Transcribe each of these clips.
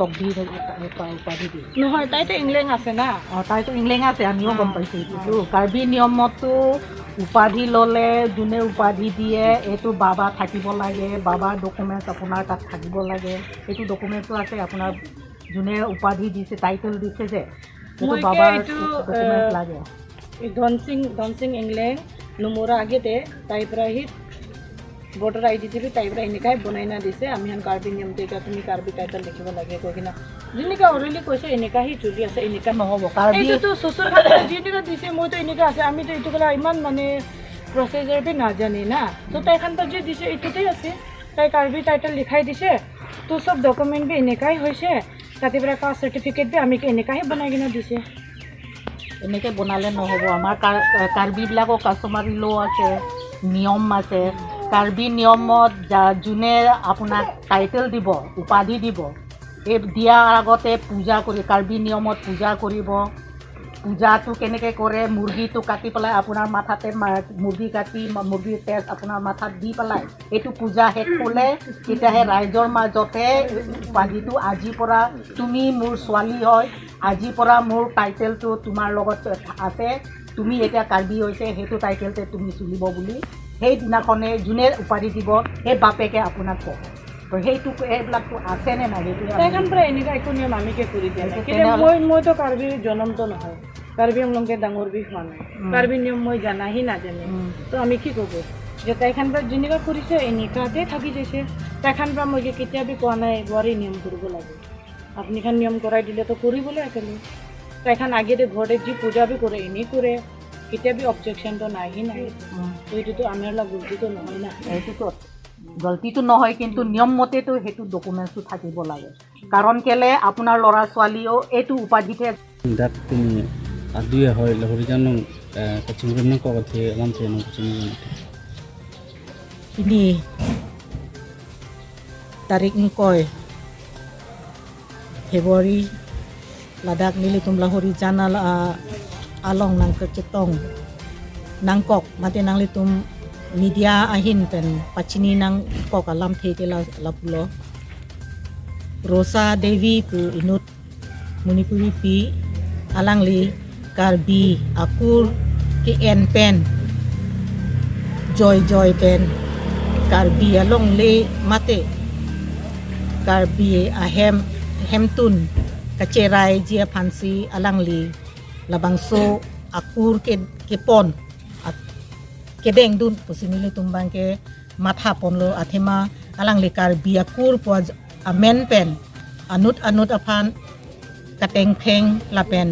তকবি উপাধি দিয়ে নহয় তাইতো ইংলেং আছে না তাইতো ইংলেং আছে আমিও গম পাইছোঁ এইটো কাৰ্বি নিয়মতো উপাধি ল'লে যোনে উপাধি দিয়ে এইটো বাবা থাকিব লাগে বাবাৰ ডকুমেণ্টছ আপোনাৰ তাত থাকিব লাগে এইটো ডকুমেণ্টছো আছে আপোনাৰ যোনে উপাধি দিছে টাইটেল দিছে যে এইটো বাবাৰ ডকুমেণ্টছ লাগে ধনসিং ইংলেং নুমৰা আগতে তাইৰ পৰা আহি ভোটাৰ আই ডি টিভি তাইৰ পৰা এনেকাই বনাই না দিছে আমি এখন কাৰ্বি নিয়ম এতিয়া তুমি কাৰ্বি টাইটেল লিখিব লাগে কৈ কিনা যেনেকা অৰেলি কৈছে এনেকা সি চলি আছে এনেকা নহ'ব কাৰ্বি এইটোতো ছ'চিয়েল যেনেকা দিছে মইতো এনেকা আছে আমিতো এইটো ক'লে ইমান মানে প্ৰচেছৰ বি নাজানে না তো তাইখন যে দিছে এইটোতেই আছে তাই কাৰ্বি টাইটেল লিখাই দিছে তো চব ডকুমেণ্ট বি এনেকাই হৈছে তাতে পৰা কাষ্ট চাৰ্টিফিকেট বি আমি এনেকাহে বনাই কিনে দিছে এনেকৈ বনালে নহ'ব আমাৰ কাৰ্বিবিলাকৰ কাষ্টমাৰী ল' আছে নিয়ম আছে কাৰ্বি নিয়মত যোনে আপোনাক টাইটেল দিব উপাধি দিব এই দিয়াৰ আগতে পূজা কৰি কাৰ্বি নিয়মত পূজা কৰিব পূজাটো কেনেকৈ কৰে মুৰ্গীটো কাটি পেলাই আপোনাৰ মাথাতে মুৰ্গী কাটি মুৰ্গীৰ তেজ আপোনাৰ মাথাত দি পেলাই এইটো পূজা শেষ হ'লে তেতিয়াহে ৰাইজৰ মাজতে উপাধিটো আজিৰ পৰা তুমি মোৰ ছোৱালী হয় আজিৰ পৰা মোৰ টাইটেলটো তোমাৰ লগত আছে তুমি এতিয়া কাৰ্বি হৈছে সেইটো টাইটেলতে তুমি চলিব বুলি সেইদিনাখনে যোনে উপাধি দিব সেই বাপেকে আপোনাক কয় তো সেইটো এইবিলাকতো আছেনে নাই সেইটো তাইখন পৰা এনেকুৱা একো নিয়ম আমিকে কৰি দিয়া মইতো কাৰ্বিৰ জনমটো নহয় কাৰ্বি আংলংকে ডাঙৰ বিষ মানুহ কাৰ্বি নিয়ম মই জানাহি নাজানে তো আমি কি ক'ব যে তাইখন পৰা যেনেকুৱা কৰিছে এনেকুৱাতে থাকি যাইছে তাইখন পৰা মই কেতিয়াবা কোৱা নাই বোৱাৰী নিয়ম কৰিব লাগে আপুনিখন নিয়ম কৰাই দিলেতো কৰিবলৈ একেলগে তাইখন আগেতে ঘৰতে যি পূজা বি কৰে এনেই কৰে কেতিয়াবা অবজেকশ্যনটো নাহি নাই তো এইটোতো আমাৰ অলপ গল্টিটো নহয় না এইটোতো গল্টিটো নহয় কিন্তু নিয়ম মতেতো সেইটো ডকুমেণ্টছটো থাকিব লাগে কাৰণ কেলে আপোনাৰ ল'ৰা ছোৱালীও এইটো উপাধিতে dat ini adia hoy la horijanong kacungrim nang ko kathe lamse nang kacungrim ini tarik ngkoy February ladak nilitum lahori jana along nang kecetong nangkok mate nang litum media ahin pen pachini nang kok alam theke la pulo Rosa Devi pu inut Munipuri pi alangli karbi akur ki en pen joy pen karbi along le mate karbi ahem hemtun kacerai jia phansi alangli labangso akur ke pon kedeng dun pusinili tumbang ke matha ponlo athema alangli karbi akur po amen pen anut aphan kateng pheng lapen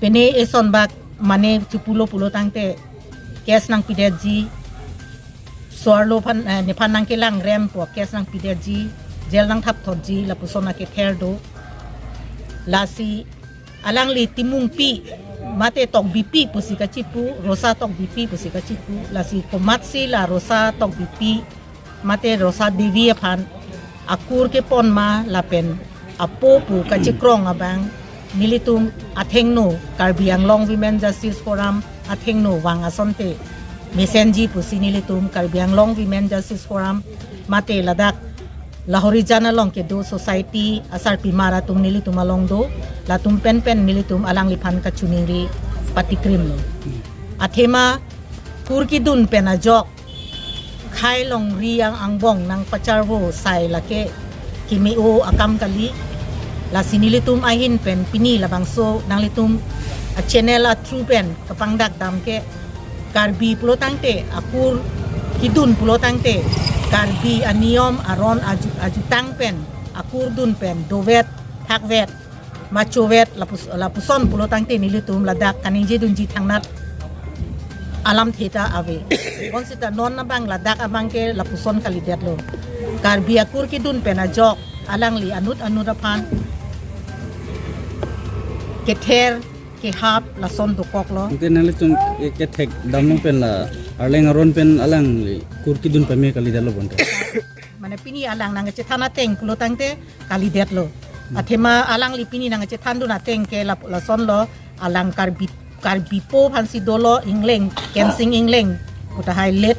pene eson bak mane chupulo tangte kes nang pideji sorlo phan ne phan nang ke lang rem po kes nang pideji jel nang thap thotji la pusona ke ther do lasi alang li timung pi mate tok bipi pusika chipu rosa tok bipi pusika chipu lasi komatsi la rosa tok bipi mate rosa devi phan akur ke pon ma lapen apo pu kachikrong abang nilitum athengno karbi anglong women justice forum athengno wang asonte mesenji pusi nilitum karbi anglong women justice forum mate ladak lahori jana long ke do society asar pimara tum nilitum along do latum pen nilitum alang liphan ka chuningri patikrim lo athema kurki dun pena jok khai long riang angbong nang pacharwo sai lake kimio akam kali la sinilitum ahin pen pini labangso nanglitum a channel a true pen kapangdak dam ke karbi pulotangte akur kidun pulotangte karbi aniom aron ajutang pen akur dun pen dovet thakvet machovet lapuson pulotangte nilitum ladak kaninje dunji thangnat alam theta ave konsita non na bang ladak abang ke lapuson kalidet lo karbi akur kidun pen ajok alangli anut aphan ke ther ke hap la son do kok lo ke nang litum ke thek damno pen la arleng aron pen alang kurki dun pame kali dalo bonte mane pini alang nang che thana teng pulo tangte kali det lo athema alang li pini nang che thandu na teng ke la son lo alang karbi po phansi dolo ingleng kensing ingleng uta hai let